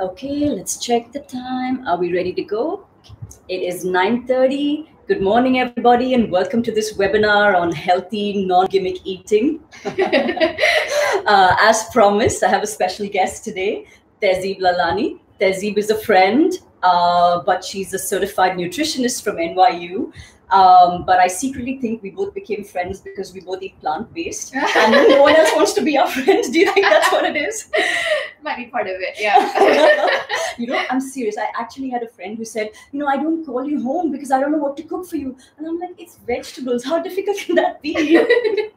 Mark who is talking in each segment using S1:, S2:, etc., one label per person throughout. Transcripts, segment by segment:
S1: Okay, let's check the time. Are we ready to go? It is 9:30. Good morning, everybody, and welcome to this webinar on healthy, non-gimmick eating. As promised, I have a special guest today, Tehzeeb Lalani. Tehzeeb is a friend, but she's a certified nutritionist from NYU. But I secretly think we both became friends because we both eat plant-based, and no one else wants to be our friend. Do you think that's what it is?
S2: Might be part of it, yeah.
S1: I'm serious. I actually had a friend who said, I don't call you home because I don't know what to cook for you. And I'm like, it's vegetables. How difficult can that be?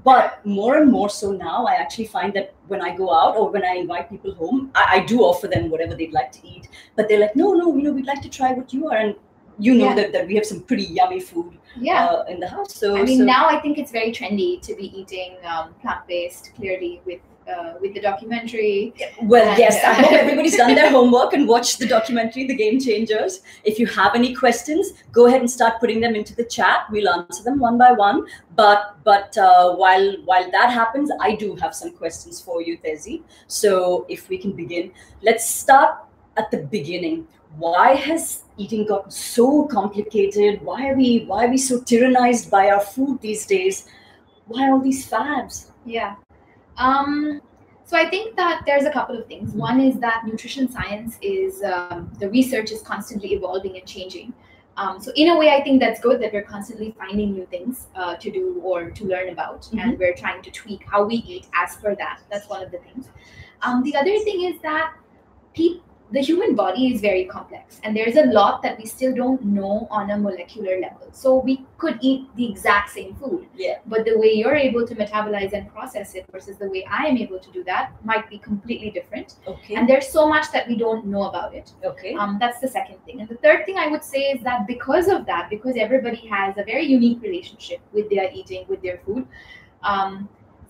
S1: But more and more so now, I actually find that when I go out or when I invite people home, I do offer them whatever they'd like to eat. But they're like, no, we'd like to try what you are. And that we have some pretty yummy food in the house. So
S2: now I think it's very trendy to be eating plant-based, clearly, with the documentary.
S1: Well, yes, I hope everybody's done their homework and watched the documentary, The Game Changers. If you have any questions, go ahead and start putting them into the chat. We'll answer them one by one. But while that happens, I do have some questions for you, Tehzeeb. So if we can begin, let's start at the beginning. Why has eating gotten so complicated? Why are we so tyrannized by our food these days? Why all these fads?
S2: Yeah. So I think that there's a couple of things. One is that nutrition science is, the research is constantly evolving and changing. So in a way, I think that's good that we're constantly finding new things to do or to learn about. And we're trying to tweak how we eat as per that. That's one of the things. The other thing is that the human body is very complex, and there's a lot that we still don't know on a molecular level. So we could eat the exact same food, but the way you're able to metabolize and process it versus the way I am able to do that might be completely different.
S1: Okay.
S2: And there's so much that we don't know about it.
S1: Okay.
S2: That's the second thing. And the third thing I would say is that because of that, because everybody has a very unique relationship with their eating, with their food,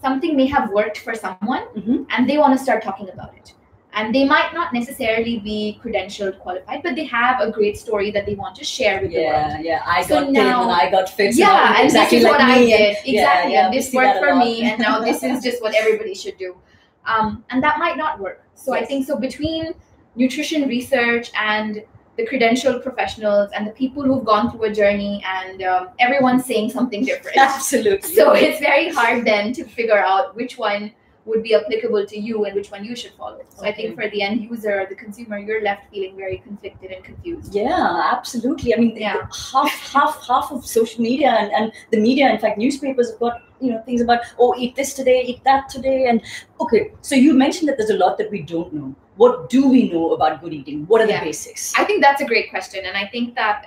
S2: something may have worked for someone, and they want to start talking about it. And they might not necessarily be credentialed, qualified, but they have a great story that they want to share with the world.
S1: Yeah, I got thin and I got fit.
S2: Yeah, and
S1: exactly
S2: this is
S1: like
S2: what
S1: me.
S2: I did. Exactly,
S1: Yeah,
S2: and this worked for me, and now this is just what everybody should do. And that might not work. So I think between nutrition research and the credentialed professionals and the people who've gone through a journey, and everyone's saying something different.
S1: Absolutely.
S2: So it's very hard then to figure out which one would be applicable to you and which one you should follow. So I think for the end user or the consumer, you're left feeling very conflicted and confused.
S1: Yeah, absolutely. I mean, half of social media and the media, in fact, newspapers have got things about, eat this today, eat that today. And okay, so you mentioned that there's a lot that we don't know. What do we know about good eating? What are the basics?
S2: I think that's a great question. And I think that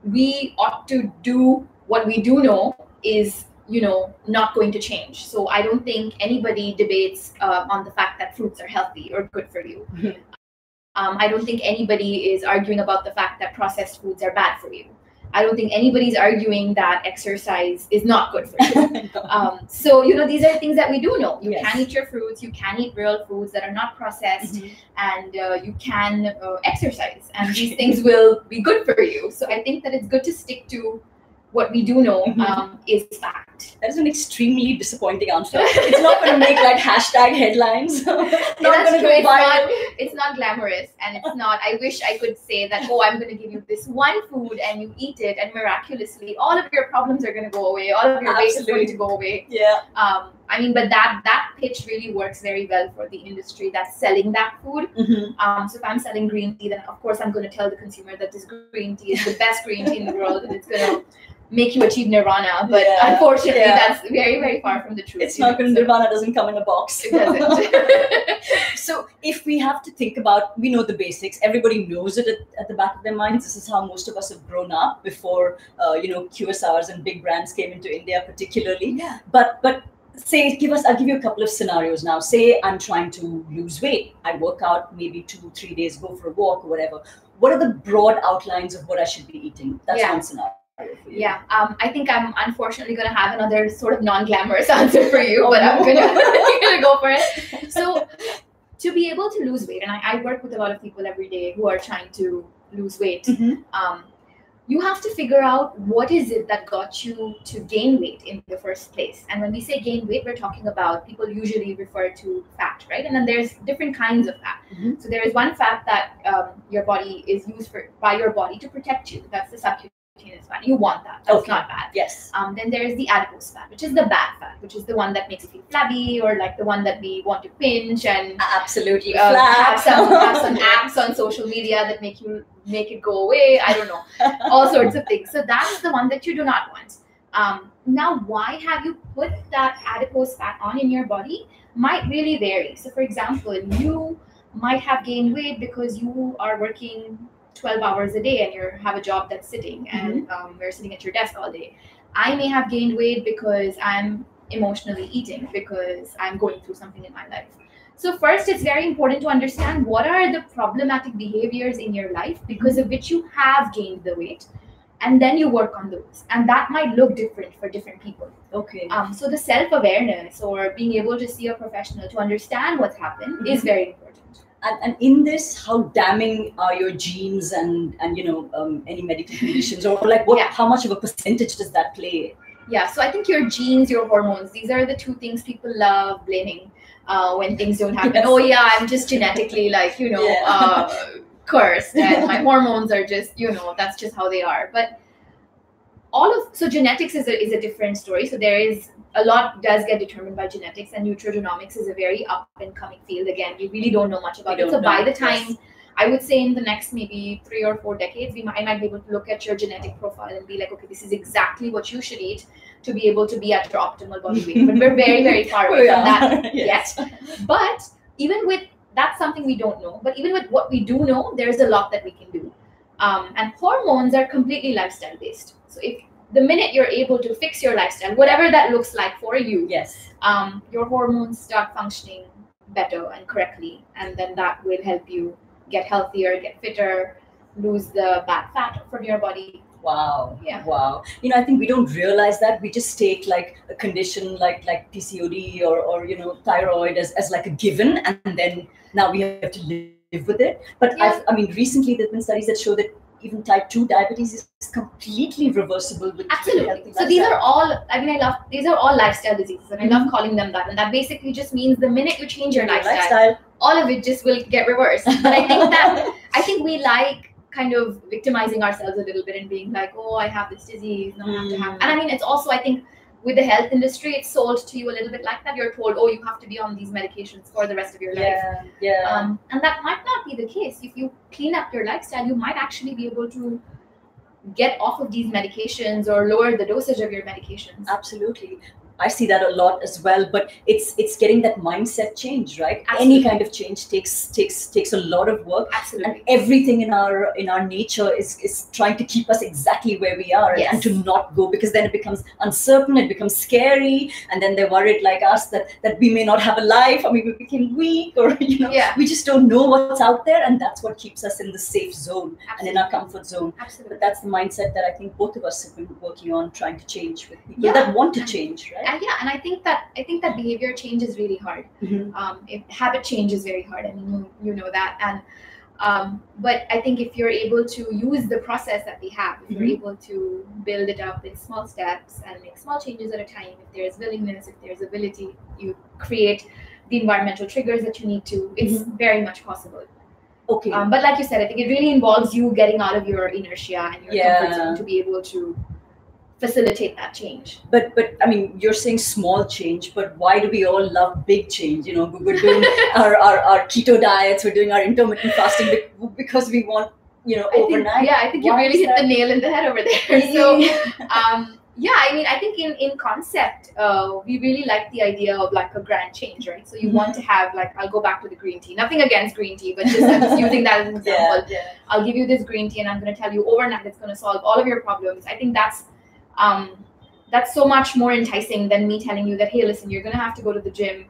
S2: we ought to do what we do know is not going to change. So I don't think anybody debates on the fact that fruits are healthy or good for you. I don't think anybody is arguing about the fact that processed foods are bad for you. I don't think anybody's arguing that exercise is not good for you. So, these are things that we do know. You can eat your fruits, you can eat real foods that are not processed, and you can exercise. And these things will be good for you. So I think that it's good to stick to what we do know is fact.
S1: That is an extremely disappointing answer. It's not going to make hashtag headlines.
S2: It's not glamorous, and it's not. I wish I could say that, I'm going to give you this one food and you eat it, and miraculously all of your problems are going to go away. All of your weight is going to go away.
S1: Yeah.
S2: But that pitch really works very well for the industry that's selling that food. So if I'm selling green tea, then of course I'm going to tell the consumer that this green tea is the best green tea in the world, and it's going to make you achieve nirvana. But unfortunately, that's very, very far from the truth.
S1: It's not going to, nirvana doesn't come in a box.
S2: It doesn't.
S1: So if we have to think about, we know the basics, everybody knows it at the back of their minds. This is how most of us have grown up before, QSRs and big brands came into India particularly.
S2: Yeah.
S1: But I'll give you a couple of scenarios now. Say I'm trying to lose weight. I work out maybe 2-3 days, go for a walk or whatever. What are the broad outlines of what I should be eating? That's one scenario.
S2: Yeah, I think I'm unfortunately going to have another sort of non-glamorous answer for you, but I'm going to go for it. So to be able to lose weight, and I work with a lot of people every day who are trying to lose weight, you have to figure out what is it that got you to gain weight in the first place. And when we say gain weight, we're talking about, people usually refer to fat, right? And then there's different kinds of fat. So there is one fat that your body is used by your body to protect you. That's the subcutaneous fat. You want that. That's not bad.
S1: Yes.
S2: Then there is the adipose fat, which is the bad fat, which is the one that makes you feel flabby, or like the one that we want to pinch and
S1: absolutely
S2: have some apps on social media that make it go away. I don't know, all sorts of things. So that is the one that you do not want. Now, why have you put that adipose fat on in your body might really vary. So for example, you might have gained weight because you are working 12 hours a day and you have a job that's sitting, and we're sitting at your desk all day. I may have gained weight because I'm emotionally eating, because I'm going through something in my life. So first, it's very important to understand what are the problematic behaviors in your life because of which you have gained the weight, and then you work on those. And that might look different for different people.
S1: Okay.
S2: So the self-awareness, or being able to see a professional to understand what's happened, is very important.
S1: And in this, how damning are your genes and any medical conditions, or like how much of a percentage does that play?
S2: Yeah, so I think your genes, your hormones, these are the two things people love blaming when things don't happen. Yes. Oh yeah, I'm just genetically cursed, and my hormones are just, that's just how they are. But so genetics is a different story. So there is a lot does get determined by genetics, and nutrigenomics is a very up and coming field. Again, we really don't know much about it. So by the time, I would say in the next maybe 3 or 4 decades, I might be able to look at your genetic profile and be like, okay, this is exactly what you should eat to be able to be at your optimal body weight. But we're very, very far away from that yet. But even with, that's something we don't know. But even with what we do know, there's a lot that we can do. And hormones are completely lifestyle based. So if the minute you're able to fix your lifestyle, whatever that looks like for you, your hormones start functioning better and correctly, and then that will help you get healthier, get fitter, lose the bad fat from your body.
S1: Wow.
S2: Yeah.
S1: Wow. I think we don't realize that. We just take like a condition like PCOD or thyroid as like a given, and then now we have to live with it. But recently there's been studies that show that even type 2 diabetes is completely reversible with
S2: absolutely. So these are all, these are all lifestyle diseases, and I love calling them that. And that basically just means the minute you change your lifestyle, all of it just will get reversed. But I think we like kind of victimizing ourselves a little bit and being like, oh, I have this disease, no, I have to have. And it's also, I think, with the health industry, it's sold to you a little bit like that. You're told, oh, you have to be on these medications for the rest of your life. And that might not be the case. If you clean up your lifestyle, you might actually be able to get off of these medications or lower the dosage of your medications.
S1: Absolutely. I see that a lot as well, but it's getting that mindset change, right?
S2: Absolutely.
S1: Any kind of change takes a lot of work.
S2: Absolutely.
S1: And everything in our nature is trying to keep us exactly where we are, and to not go, because then it becomes uncertain, it becomes scary, and then they're worried like us that we may not have a life. We became weak, or we just don't know what's out there, and that's what keeps us in the safe zone. Absolutely. And in our comfort zone.
S2: Absolutely.
S1: But that's the mindset that I think both of us have been working on, trying to change with people that want to change, right?
S2: And I think that behavior change is really hard. If habit change is very hard. You know that. And but I think if you're able to use the process that we have, if you're able to build it up in small steps and make small changes at a time, if there's willingness, if there's ability, you create the environmental triggers that you need to, it's very much possible.
S1: Okay.
S2: But like you said, I think it really involves you getting out of your inertia and your comfort zone to be able to facilitate that change.
S1: But you're saying small change, but why do we all love big change? We're doing our keto diets, we're doing our intermittent fasting because we want overnight.
S2: I think you really hit the nail in the head over there. So I think in concept, we really like the idea of like a grand change, right? So you want to have I'll go back to the green tea. Nothing against green tea, but I'm just using that as an example. I'll give you this green tea and I'm going to tell you overnight it's going to solve all of your problems. I think that's so much more enticing than me telling you that, hey, listen, you're going to have to go to the gym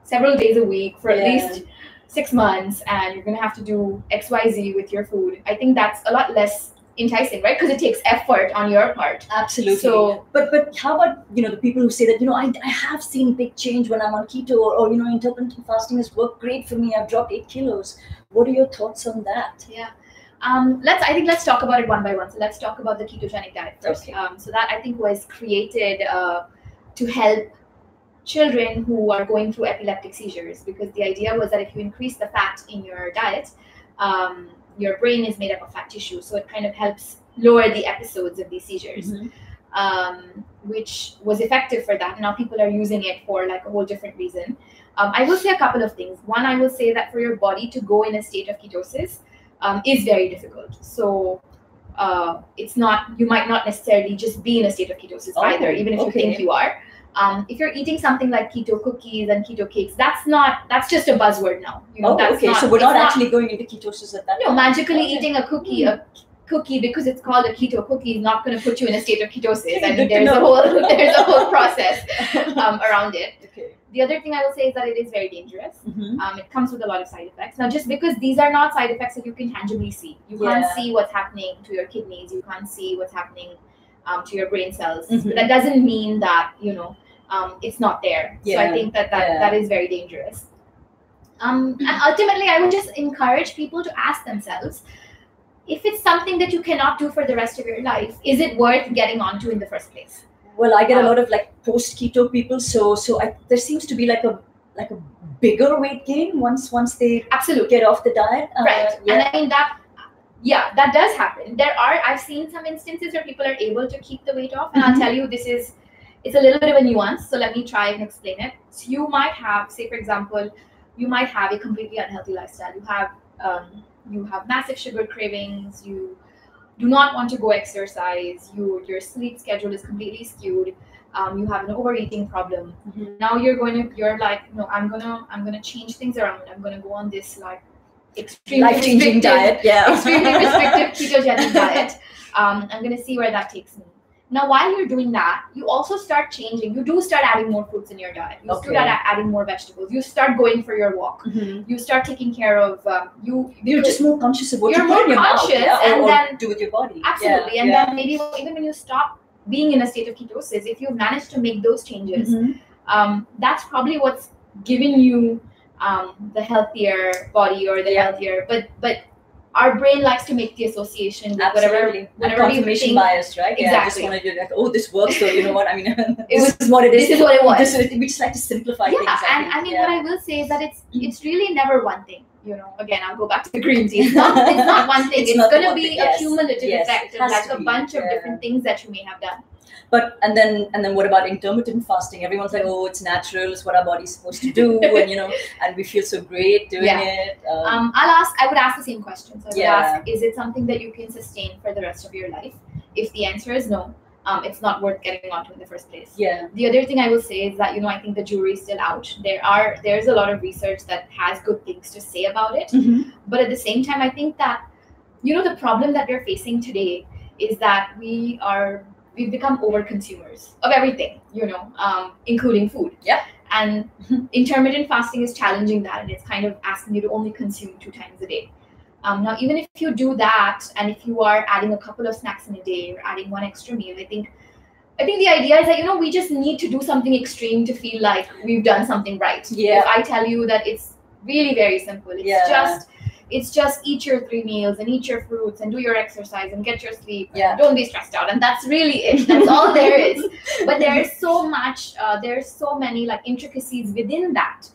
S2: several days a week for at least 6 months, and you're going to have to do XYZ with your food. I think that's a lot less enticing, right? Because it takes effort on your part.
S1: Absolutely.
S2: So,
S1: but how about the people who say that I have seen big change when I'm on keto, or intermittent fasting has worked great for me. I've dropped 8 kilos. What are your thoughts on that?
S2: Yeah. Let's talk about it one by one. So let's talk about the ketogenic diet first.
S1: Okay.
S2: So that I think was created to help children who are going through epileptic seizures, because the idea was that if you increase the fat in your diet, your brain is made up of fat tissue, so it kind of helps lower the episodes of these seizures, which was effective for that. Now people are using it for like a whole different reason. I will say a couple of things. One, I will say that for your body to go in a state of ketosis is very difficult. So it's not, you might not necessarily just be in a state of ketosis either, even if you think you are. If you're eating something like keto cookies and keto cakes, that's just a buzzword now. You know, that's not,
S1: so we're not actually going into ketosis at that
S2: point. No, magically eating a cookie because it's called a keto cookie is not going to put you in a state of ketosis. I mean, there's a whole process around it.
S1: Okay.
S2: The other thing I will say is that it is very dangerous. It comes with a lot of side effects. Now, just because these are not side effects that you can tangibly see, you can't see what's happening to your kidneys, you can't see what's happening to your brain cells. But that doesn't mean that, you know, it's not there. So I think that is very dangerous. And ultimately, I would just encourage people to ask themselves, if it's something that you cannot do for the rest of your life, is it worth getting onto in the first place?
S1: Well, I get a lot of like post keto people, so there seems to be like a bigger weight gain once they get off the diet.
S2: Right. And I mean that does happen. I've seen some instances where people are able to keep the weight off, and I'll tell you, it's a little bit of a nuance. So let me try and explain it. So you might have, say for example, you might have a completely unhealthy lifestyle. You have massive sugar cravings. You do not want to go exercise. Your sleep schedule is completely skewed. You have an overeating problem. Now you're like, no, I'm gonna change things around. I'm gonna go on this like extremely
S1: life-changing diet,
S2: extremely restrictive ketogenic diet. I'm gonna see where that takes me. Now, while you're doing that, you also start changing. You do start adding more fruits in your diet. You start adding more vegetables. You start going for your walk. You start taking care of
S1: you're just more conscious of what
S2: you're
S1: you
S2: more
S1: put in your mouth,
S2: and then
S1: do with your body.
S2: Absolutely. And then maybe even when you stop being in a state of ketosis, if you've managed to make those changes, that's probably what's giving you the healthier body or the healthier. But our brain likes to make the association with whatever
S1: confirmation bias, right?
S2: Exactly.
S1: Yeah, I just want to do like, oh, this works, so you know what? I mean,
S2: this
S1: is what it is.
S2: This is what it was.
S1: We just like to simplify things.
S2: And I mean, what I will say is that it's really never one thing. You know, again, I'll go back to the green tea. It's not one thing. It's going to be a cumulative effect of like a bunch of different things that you may have done.
S1: But and then what about intermittent fasting? Everyone's like, oh, it's natural, it's what our body's supposed to do, and you know, and we feel so great doing it.
S2: I would ask the same question. So I would ask, is it something that you can sustain for the rest of your life? If the answer is no, it's not worth getting onto in the first place.
S1: Yeah.
S2: The other thing I will say is that, you know, I think the jury is still out. There's a lot of research that has good things to say about it, but at the same time, I think that, you know, the problem that we're facing today is that we've become over consumers of everything, you know, including food.
S1: Yeah.
S2: And intermittent fasting is challenging that, and it's kind of asking you to only consume 2 times a day. Now, even if you do that, and if you are adding a couple of snacks in a day or adding 1 extra meal, I think the idea is that, you know, we just need to do something extreme to feel like we've done something right.
S1: Yeah.
S2: If I tell you that it's really very simple, it's just eat your 3 meals and eat your fruits and do your exercise and get your sleep. And don't be stressed out. And that's really it. That's all there is. But there's so much, there's so many like intricacies within that,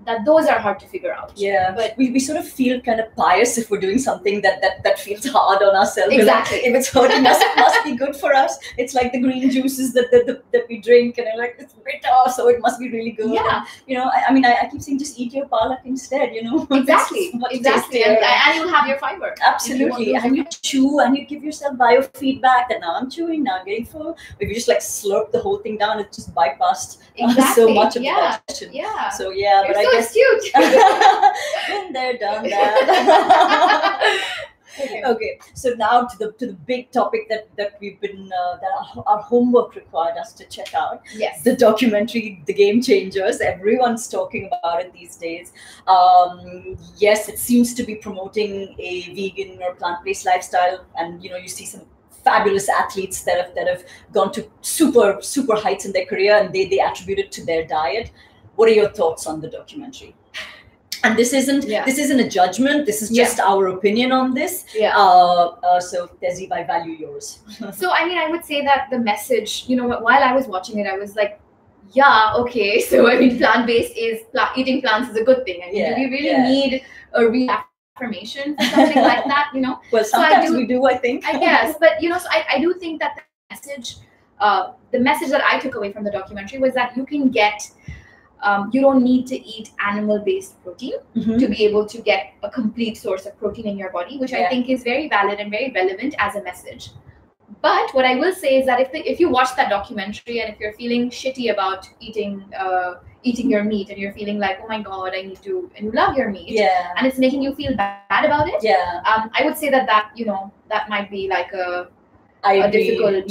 S2: that those are hard to figure out.
S1: Yeah. But we sort of feel kind of pious if we're doing something that feels hard on ourselves.
S2: Exactly.
S1: Like, if it's hurting us, it must be good for us. It's like the green juices that we drink, and I'm like, it's bitter, so it must be really good.
S2: Yeah.
S1: And, you know, I mean, I keep saying just eat your palak instead, you know.
S2: Exactly. And you'll have your fiber.
S1: Absolutely. And you chew and you give yourself biofeedback that now I'm chewing, now I'm getting full. If you just like slurp the whole thing down, it just bypassed so much of the digestion.
S2: Yeah.
S1: So yeah,
S2: you're
S1: but
S2: so
S1: I guess
S2: astute.
S1: been there, done that. Okay, so now to the big topic that we've been that our homework required us to check out.
S2: Yes.
S1: The documentary, The Game Changers. Everyone's talking about it these days. Yes, it seems to be promoting a vegan or plant-based lifestyle, and you know, you see some fabulous athletes that have gone to super heights in their career, and they attribute it to their diet. What are your thoughts on the documentary? And this isn't a judgment. This is just our opinion on this. So Tehzeeb, I value yours.
S2: So I mean, I would say that the message, while I was watching it, I was like, yeah, okay. So I mean, plant-based eating plants is a good thing. I mean, do we really need a reaffirmation for something like that?
S1: Well, sometimes we do, I think.
S2: I guess, but so I do think that the message that I took away from the documentary was that you can get. You don't need to eat animal-based protein to be able to get a complete source of protein in your body, which I think is very valid and very relevant as a message. But what I will say is that if you watch that documentary and if you're feeling shitty about eating your meat and you're feeling like, oh my God, and you love your meat, and it's making you feel bad about it, I would say that that might be like difficult.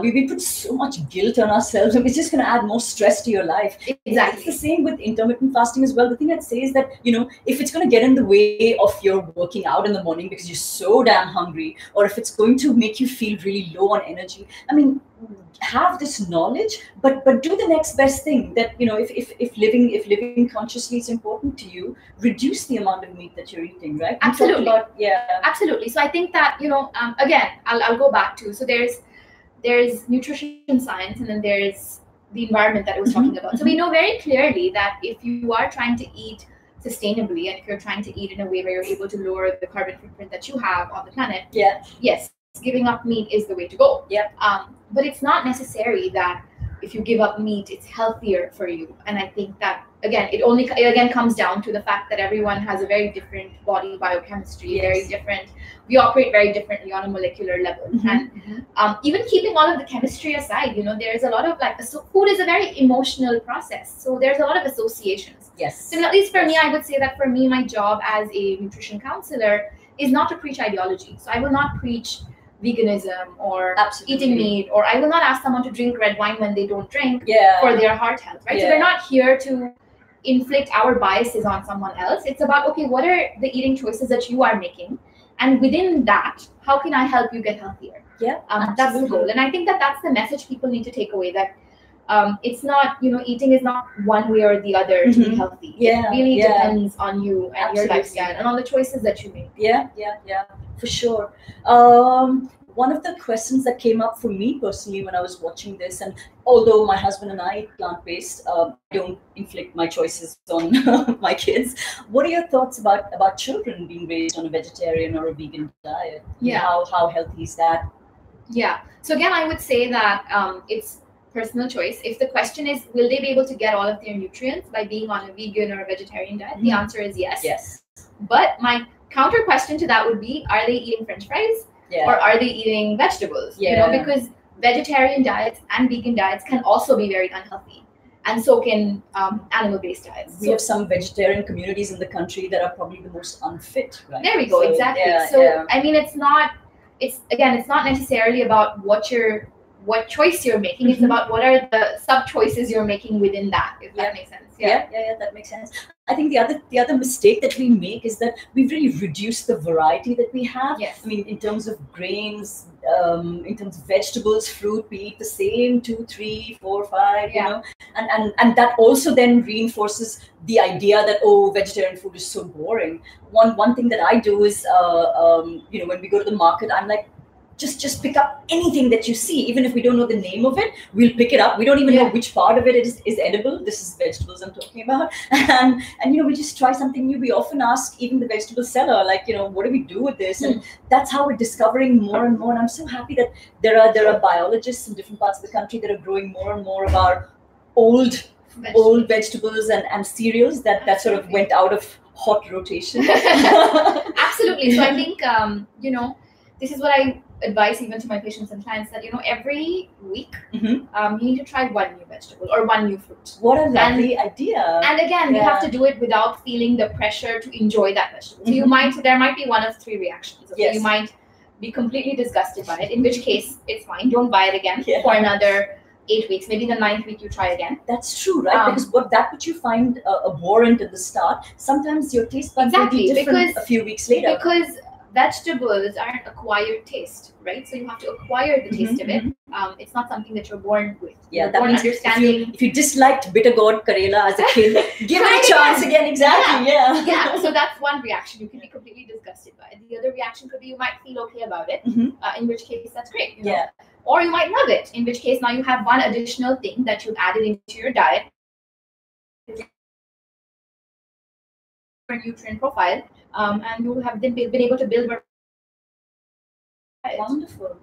S1: We put so much guilt on ourselves, and it's just going to add more stress to your life.
S2: Exactly.
S1: It's the same with intermittent fasting as well. The thing I'd say is that, if it's going to get in the way of your working out in the morning because you're so damn hungry, or if it's going to make you feel really low on energy, I mean, have this knowledge, but do the next best thing. That if living consciously is important to you, reduce the amount of meat that you're eating. Right?
S2: Absolutely. Absolutely. So I think that again, I'll go back to, so there's nutrition science, and then there's the environment that I was talking about. So we know very clearly that if you are trying to eat sustainably, and if you're trying to eat in a way where you're able to lower the carbon footprint that you have on the planet, yes, giving up meat is the way to go. But it's not necessary that if you give up meat, it's healthier for you. And I think that again, it comes down to the fact that everyone has a very different body biochemistry, very different. We operate very differently on a molecular level, and even keeping all of the chemistry aside, there's a lot of food is a very emotional process. So there's a lot of associations. So at least for me, I would say that for me, my job as a nutrition counselor is not to preach ideology. So I will not preach veganism or eating meat, or I will not ask someone to drink red wine when they don't drink for their heart health, right? So we're not here to inflict our biases on someone else. It's about, okay, what are the eating choices that you are making? And within that, how can I help you get healthier? That's the goal. And I think that that's the message people need to take away, that it's not, eating is not one way or the other to be healthy. It really depends on you and your lifestyle and on the choices that you make.
S1: For sure. One of the questions that came up for me personally when I was watching this, and although my husband and I eat plant-based, I don't inflict my choices on my kids. What are your thoughts about children being raised on a vegetarian or a vegan diet? How healthy is that?
S2: So again, I would say that it's personal choice. If the question is, will they be able to get all of their nutrients by being on a vegan or a vegetarian diet? The answer is yes. But my counter question to that would be, are they eating French fries? Or are they eating vegetables? Because vegetarian diets and vegan diets can also be very unhealthy, and so can animal-based diets.
S1: We have some vegetarian communities in the country that are probably the most unfit, right?
S2: There we go, exactly. I mean, it's not necessarily about what choice you're making. It's about what are the sub-choices you're making within that, if that makes sense.
S1: That makes sense. I think the other mistake that we make is that we've really reduced the variety that we have. I mean, in terms of grains, in terms of vegetables, fruit, we eat the same 2, 3, 4, 5, and that also then reinforces the idea that, vegetarian food is so boring. One thing that I do is, when we go to the market, I'm like, just pick up anything that you see, even if we don't know the name of it, we'll pick it up. We don't even know which part of it is edible. This is vegetables I'm talking about, and we just try something new. We often ask even the vegetable seller, like, what do we do with this? And that's how we're discovering more and more. And I'm so happy that there are biologists in different parts of the country that are growing more and more of our old vegetables and cereals that sort of went out of hot rotation.
S2: Absolutely. So I think this is what I advise even to my patients and clients, that every week you need to try one new vegetable or one new fruit.
S1: What a lovely idea.
S2: And again, you have to do it without feeling the pressure to enjoy that vegetable. So there might be one of 3 reactions. Okay? You might be completely disgusted by it, in which case it's fine, don't buy it again for another 8 weeks. Maybe the 9th week you try again.
S1: That's true, right? Because what you find abhorrent at the start, sometimes your taste buds will be different a few weeks later.
S2: Because vegetables are an acquired taste, right? So you have to acquire the taste of it. It's not something that you're born with.
S1: Yeah,
S2: you're
S1: that
S2: born
S1: means
S2: understanding.
S1: if you disliked bitter gourd Karela as a kid, give it a chance again. Exactly.
S2: Yeah. So that's one reaction. You can be completely disgusted by it. The other reaction could be you might feel okay about it, in which case that's great. You know?
S1: Yeah.
S2: Or you might love it, in which case now you have one additional thing that you've added into your diet, your nutrient profile, and you have been able to build.
S1: Wonderful.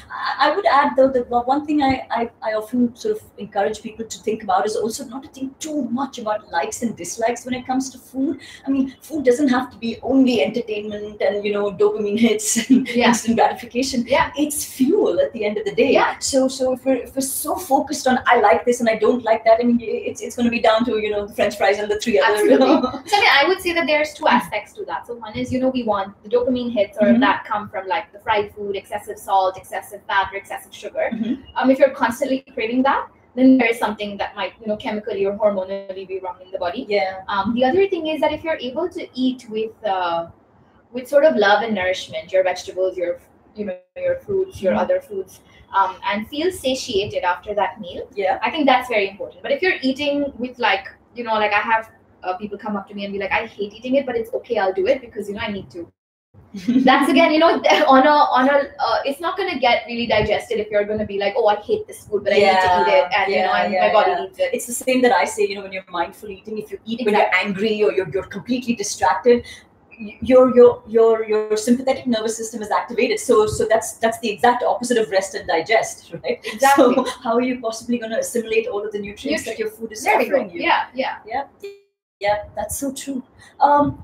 S1: I would add though that one thing I often sort of encourage people to think about is also not to think too much about likes and dislikes when it comes to food. I mean, food doesn't have to be only entertainment and dopamine hits and instant gratification.
S2: Yeah.
S1: It's fuel at the end of the day.
S2: Yeah.
S1: So if we're so focused on I like this and I don't like that, I mean it's going to be down to the French fries and the three other.
S2: Absolutely. So I would say that there's two aspects to that. So one is we want the dopamine hits or that come from like the fried food, excessive salt, excessive fat, or excessive sugar. If you're constantly craving that, then there is something that might chemically or hormonally be wrong in the body.
S1: Yeah.
S2: The other thing is that if you're able to eat with sort of love and nourishment, your vegetables, your fruits, your other foods, and feel satiated after that meal, I think that's very important. But if you're eating with like I have people come up to me and be like, I hate eating it, but it's okay, I'll do it because I need to. That's again, it's not going to get really digested if you're going to be like, oh, I hate this food, but I need to eat it, and my body needs it.
S1: It's the same that I say, when you're mindful eating, if you eat when you're angry or you're completely distracted, your sympathetic nervous system is activated. So that's the exact opposite of rest and digest, right?
S2: Exactly.
S1: So how are you possibly going to assimilate all of the nutrients that your food is offering you? Yeah, that's so true.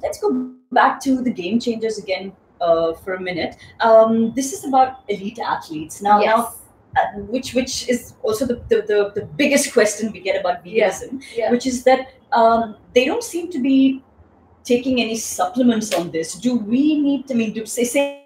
S1: Let's go back to the game changers again for a minute. This is about elite athletes now, which is also the biggest question we get about veganism, which is that they don't seem to be taking any supplements on this. Do we need to? I mean, say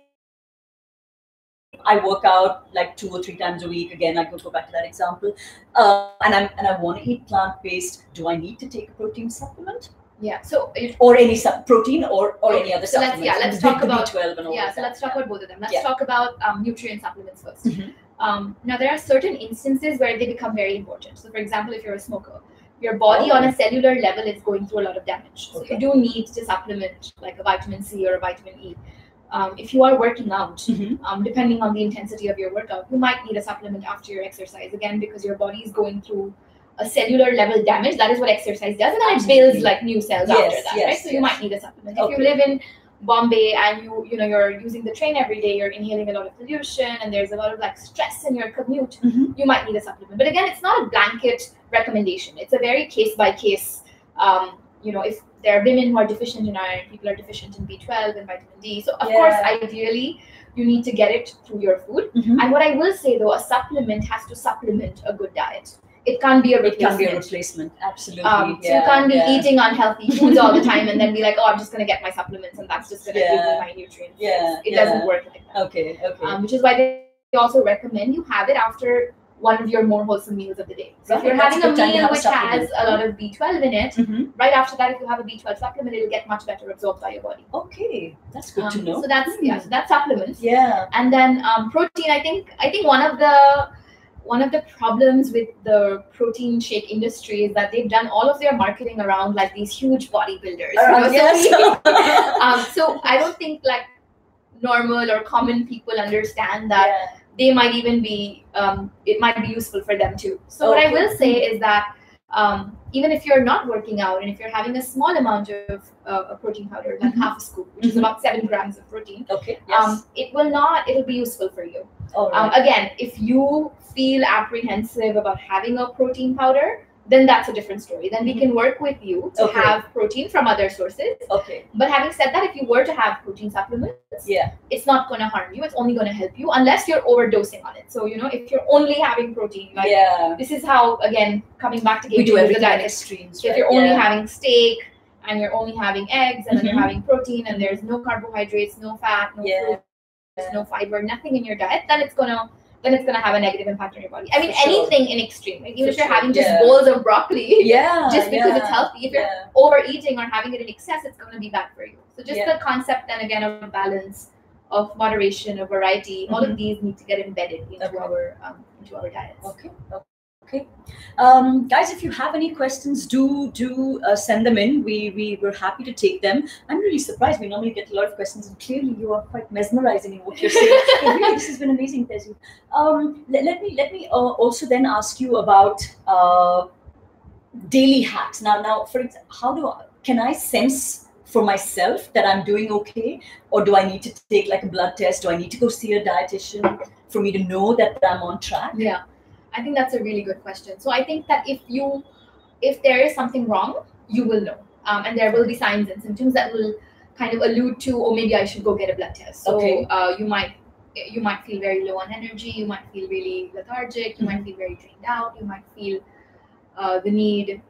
S1: I work out like 2 or 3 times a week. Again, I can go back to that example, and I want to eat plant-based. Do I need to take a protein supplement?
S2: Yeah. So
S1: or any protein or any other supplement.
S2: Let's talk about
S1: B12 and all
S2: so let's talk about both of them. Let's talk about nutrient supplements first. Now there are certain instances where they become very important. So for example, if you're a smoker, your body on a cellular level is going through a lot of damage. So you do need to supplement like a vitamin C or a vitamin E. If you are working out, depending on the intensity of your workout, you might need a supplement after your exercise, again, because your body is going through a cellular level damage. That is what exercise does, and then it builds like new cells after that, right? So you might need a supplement. If you live in Bombay and you're using the train every day, you're inhaling a lot of pollution and there's a lot of like stress in your commute, you might need a supplement. But again, it's not a blanket recommendation. It's a very case by case. If there are women who are deficient in iron, people are deficient in B12 and vitamin D. So of course, ideally, you need to get it through your food. And what I will say though, a supplement has to supplement a good diet. It can't be a replacement.
S1: It can be a replacement, absolutely.
S2: So you can't be eating unhealthy foods all the time and then be like, oh, I'm just going to get my supplements and that's just going to give me my nutrients. It doesn't work like that.
S1: Okay.
S2: Which is why they also recommend you have it after one of your more wholesome meals of the day. So if you're having a meal which has a lot of B12 in it, right after that, if you have a B12 supplement, it'll get much better absorbed by your body.
S1: Okay, that's good to know.
S2: So that's so that's supplements.
S1: Yeah.
S2: And then protein. I think one of the problems with the protein shake industry is that they've done all of their marketing around like these huge bodybuilders. So I don't think like normal or common people understand that they might even be, it might be useful for them too. So what I will say is that even if you're not working out and if you're having a small amount of a protein powder, like half a scoop, which is about 7 grams of protein, it'll be useful for you. Again, if you feel apprehensive about having a protein powder, then that's a different story. Then we can work with you to have protein from other sources. But having said that, if you were to have protein supplements, it's not going to harm you. It's only going to help you unless you're overdosing on it. So, if you're only having protein, like this is how, again, coming back to
S1: we do everything at extremes.
S2: So if you're only having steak and you're only having eggs and then you're having protein and there's no carbohydrates, no fat, no fruit, no fiber, nothing in your diet, then it's gonna have a negative impact on your body. I mean, anything in extreme. Like, even if you're having just bowls of broccoli, just because it's healthy, if you're overeating or having it in excess, it's going to be bad for you. So just the concept, then again, of balance, of moderation, of variety, all of these need to get embedded into our into our diets.
S1: Okay. Guys, if you have any questions, do send them in. We were happy to take them. I'm really surprised. We normally get a lot of questions, and clearly you are quite mesmerizing in what you're saying. Really, this has been amazing, Tezu. Let me also then ask you about daily hacks. Now, for example, can I sense for myself that I'm doing okay, or do I need to take like a blood test? Do I need to go see a dietitian for me to know that I'm on track?
S2: Yeah, I think that's a really good question. So I think that if there is something wrong, you will know, and there will be signs and symptoms that will kind of allude to, oh, maybe I should go get a blood test. So you might feel very low on energy. You might feel really lethargic. You might feel very drained out. You might feel the need.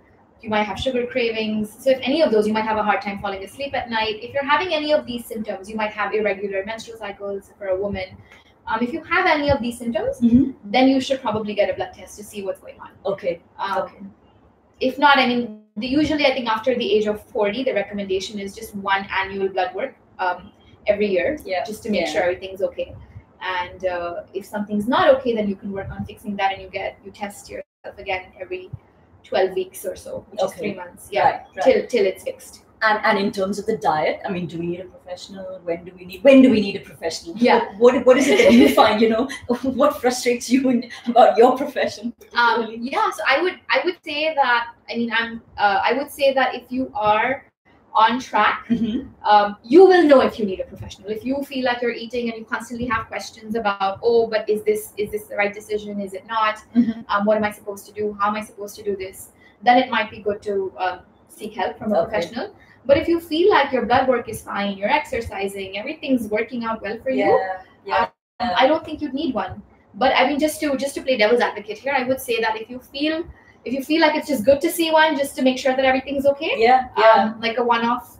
S2: You might have sugar cravings. So if any of those, you might have a hard time falling asleep at night. If you're having any of these symptoms, you might have irregular menstrual cycles for a woman. If you have any of these symptoms, then you should probably get a blood test to see what's going on.
S1: Okay.
S2: If not, I mean, usually I think after the age of 40, the recommendation is just one annual blood work every year, just to make sure everything's okay. And if something's not okay, then you can work on fixing that, and you test yourself again every 12 weeks or so, which is 3 months.
S1: Right.
S2: Till it's fixed.
S1: And in terms of the diet, I mean, do we need a professional? When do we need a professional?
S2: Yeah.
S1: What is it that you find? What frustrates you about your profession?
S2: So I would say that, I mean, I would say that if you are on track, you will know if you need a professional. If you feel like you're eating and you constantly have questions about, oh, but is this the right decision? Is it not? What am I supposed to do? How am I supposed to do this? Then it might be good to seek help from a professional. But if you feel like your blood work is fine, you're exercising, everything's working out well for you, I don't think you'd need one. But I mean, just to play devil's advocate here, I would say that if you feel like it's just good to see one just to make sure that everything's okay, like a one-off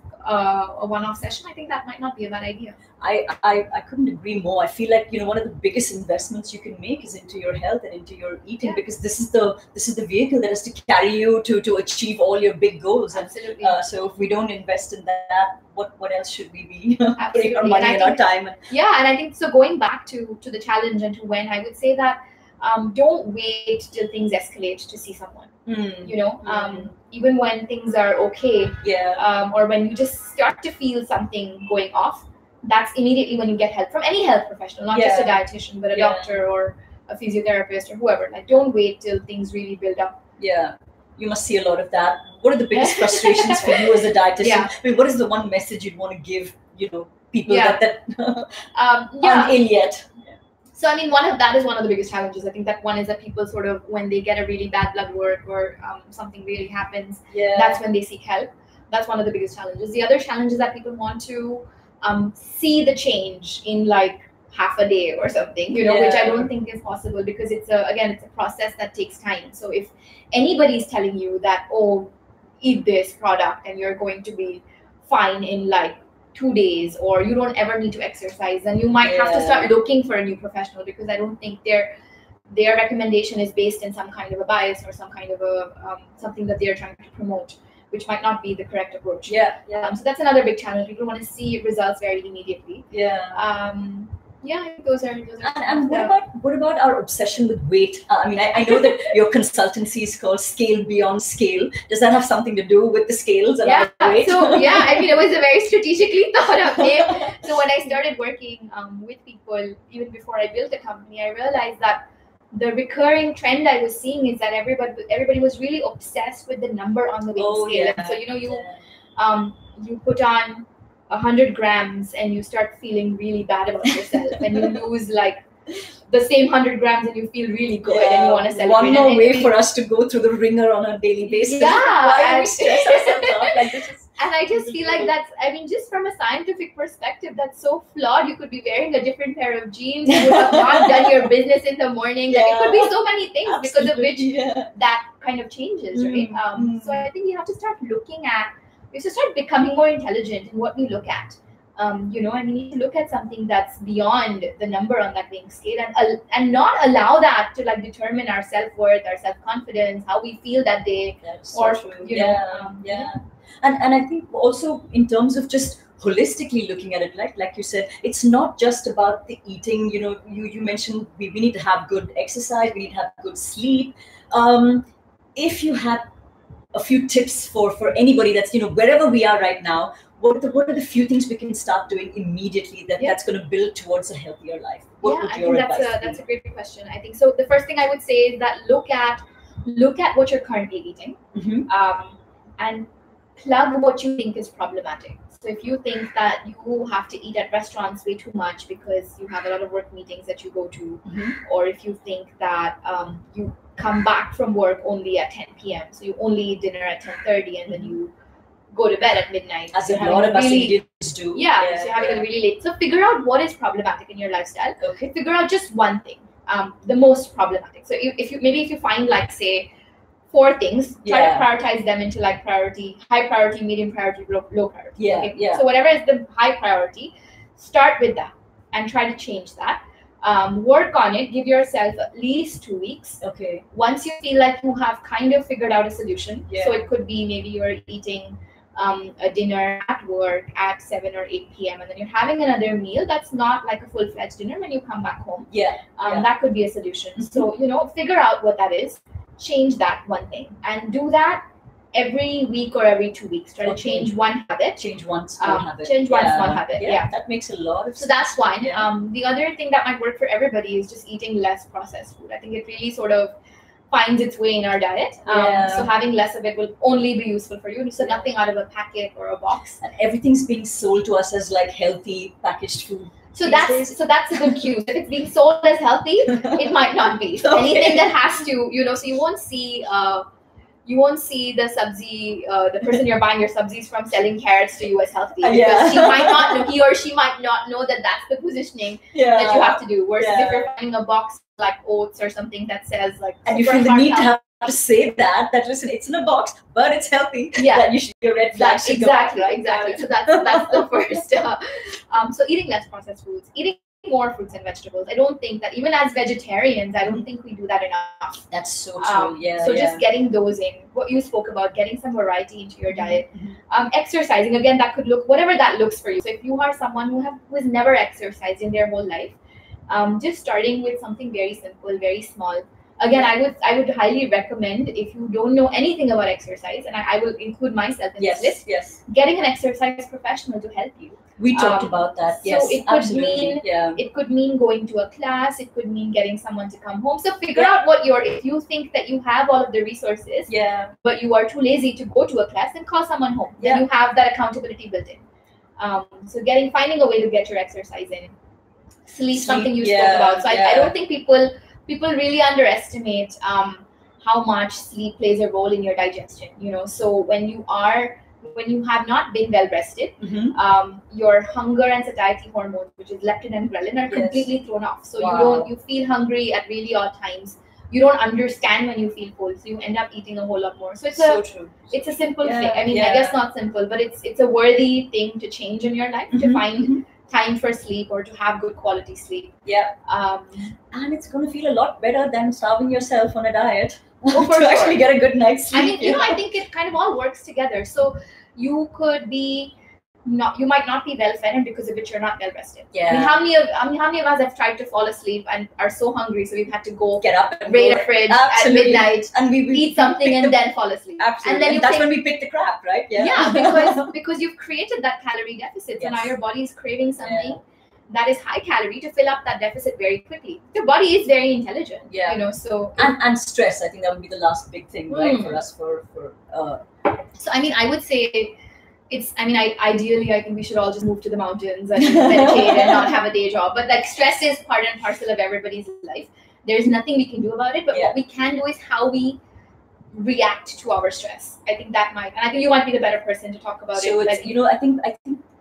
S2: session, I think that might not be a bad idea.
S1: I couldn't agree more. I feel like one of the biggest investments you can make is into your health and into your eating, because this is the vehicle that has to carry you to achieve all your big goals.
S2: Absolutely.
S1: And so if we don't invest in that, what else should we be putting our money and our time?
S2: And I think so. Going back to the challenge and to when, I would say that don't wait till things escalate to see someone. Even when things are okay, or when you just start to feel something going off, that's immediately when you get help from any health professional, not just a dietitian, but a doctor or a physiotherapist or whoever. Like, don't wait till things really build up.
S1: Yeah, you must see a lot of that. What are the biggest frustrations for you as a dietitian? I mean, what is the one message you'd want to give, people that aren't in yet?
S2: So, I mean, that is one of the biggest challenges. I think that one is that people sort of, when they get a really bad blood work or something really happens, that's when they seek help. That's one of the biggest challenges. The other challenge is that people want to see the change in like half a day or something, which I don't think is possible, because it's a process that takes time. So if anybody's telling you that, oh, eat this product and you're going to be fine in like 2 days, or you don't ever need to exercise, then you might have to start looking for a new professional, because I don't think their recommendation is based in some kind of a bias or some kind of a something that they're trying to promote, which might not be the correct approach. So that's another big challenge. People want to see results very immediately. I think those are.
S1: And what about our obsession with weight? I mean, I know that your consultancy is called Scale Beyond Scale. Does that have something to do with the scales and weight?
S2: So I mean, it was a very strategically thought of name. So when I started working with people, even before I built a company, I realized that the recurring trend I was seeing is that everybody was really obsessed with the number on the weight scale. And so you put on 100 grams and you start feeling really bad about yourself, and you lose like the same 100 grams and you feel really good and you want to celebrate.
S1: One more way for us to go through the ringer on a daily basis. Why we stress ourselves out like this?
S2: And I just feel like that's, I mean, just from a scientific perspective, that's so flawed. You could be wearing a different pair of jeans. You would have not done your business in the morning. Like, it could be so many things because of which that kind of changes, right? So I think you have to start we have to start becoming more intelligent in what we look at. I mean, you look at something that's beyond the number on that weighing scale, and not allow that to like determine our self-worth, our self-confidence, how we feel that day.
S1: That's so true. And I think also in terms of just holistically looking at it, like you said, it's not just about the eating. You mentioned we need to have good exercise, we need to have good sleep. If you had a few tips for anybody that's wherever we are right now, what are the few things we can start doing immediately that's going to build towards a healthier life? What would your advice be?
S2: That's a great question. I think so. The first thing I would say is that look at what you're currently eating, and plug what you think is problematic. So if you think that you have to eat at restaurants way too much because you have a lot of work meetings that you go to, or if you think that you come back from work only at 10 p.m. so you only eat dinner at 10:30 and then you go to bed at midnight.
S1: As a lot of us Indians do.
S2: Yeah, so you're having it really late. So figure out what is problematic in your lifestyle.
S1: Okay.
S2: Figure out just one thing, the most problematic. So if you find like say 4 things, try to prioritize them into like priority, high priority, medium priority, low priority.
S1: Yeah,
S2: okay?
S1: yeah.
S2: So whatever is the high priority, start with that and try to change that. Work on it. Give yourself at least 2 weeks.
S1: Okay.
S2: Once you feel like you have kind of figured out a solution,
S1: Yeah.
S2: so it could be maybe you're eating a dinner at work at 7 or 8 p.m. and then you're having another meal that's not like a full-fledged dinner when you come back home. That could be a solution. So figure out what that is, change that one thing, and do that every week or every 2 weeks. Try to change one habit.
S1: Change one small habit.
S2: Change one small habit.
S1: Yeah, that makes a lot of sense.
S2: So that's one. The other thing that might work for everybody is just eating less processed food. I think it really sort of finds its way in our diet. So having less of it will only be useful for you. So nothing out of a packet or a box.
S1: And everything's being sold to us as like healthy packaged food.
S2: So that's a good cue. If it's being sold as healthy, it might not be. So anything that has to, so you won't see the sabzi, the person you're buying your sabzis from selling carrots to you as healthy. Because he or she might not know that that's the positioning that you have to do. Whereas if you're finding a box like oats or something that says like,
S1: and you feel the need to have to say that listen, it's in a box, but it's healthy. That you should be a red flag.
S2: Exactly. So that's the first. So eating less processed foods, eating more fruits and vegetables. I don't think that even as vegetarians, I don't think we do that enough.
S1: That's so true.
S2: Just getting those in, what you spoke about, getting some variety into your diet. Exercising, again, that could look whatever that looks for you. So if you are someone who has never exercised in their whole life, just starting with something very simple, very small. Again, I would highly recommend, if you don't know anything about exercise, and I will include myself in this list, getting an exercise professional to help you.
S1: We talked about that.
S2: So it could mean going to a class. It could mean getting someone to come home. So figure out if you think that you have all of the resources, but you are too lazy to go to a class, then call someone home. Then you have that accountability built in. So finding a way to get your exercise in. Sleep, something you spoke about. So I don't think people really underestimate how much sleep plays a role in your digestion. So when you have not been well rested, your hunger and satiety hormones, which is leptin and ghrelin, are completely thrown off. So you feel hungry at really odd times. You don't understand when you feel full, so you end up eating a whole lot more. So it's a simple thing. I mean, I guess not simple, but it's a worthy thing to change in your life, to find time for sleep or to have good quality sleep.
S1: And it's going to feel a lot better than starving yourself on a diet to actually get a good night's sleep.
S2: I mean, I think it kind of all works together. So you might not be well fed, and because of it you're not well rested. I mean, how many of us have tried to fall asleep and are so hungry, so we've had to go
S1: get up and
S2: raid a fridge at midnight
S1: and we
S2: eat something and then fall asleep.
S1: Absolutely. And then that's when we pick the crap, right?
S2: Because you've created that calorie deficit. So now your body is craving something that is high calorie to fill up that deficit very quickly. The body is very intelligent. So
S1: and stress, I think that would be the last big thing, right, for us
S2: So I mean, I would say ideally, I think we should all just move to the mountains and meditate and not have a day job. But like, stress is part and parcel of everybody's life. There's nothing we can do about it. But what we can do is how we react to our stress. I think and I think you might be the better person to talk about it.
S1: So I think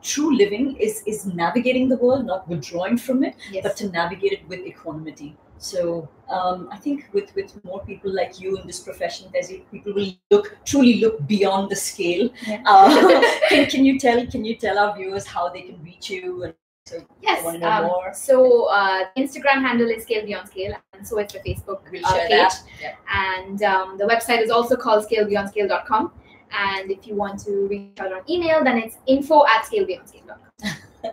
S1: true living is navigating the world, not withdrawing from it, but to navigate it with equanimity. So I think with more people like you in this profession, people will truly look beyond the scale. Can you tell our viewers how they can reach you? And so want to know more.
S2: So Instagram handle is Scale Beyond Scale, and so is the Facebook page. And the website is also called scalebeyondscale.com. And if you want to reach out on email, then it's info@scalebeyondscale.com.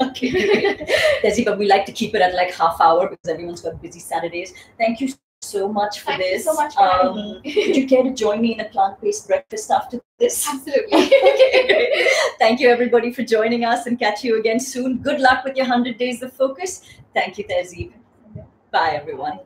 S1: Okay, great. Tezzy, we like to keep it at like half hour because everyone's got busy Saturdays. Thank you so much for
S2: Thank
S1: this.
S2: you so much for having me.
S1: Would you care to join me in a plant-based breakfast after this?
S2: Absolutely.
S1: Thank you, everybody, for joining us, and catch you again soon. Good luck with your 100 days of focus. Thank you, Tezzy. Bye, everyone.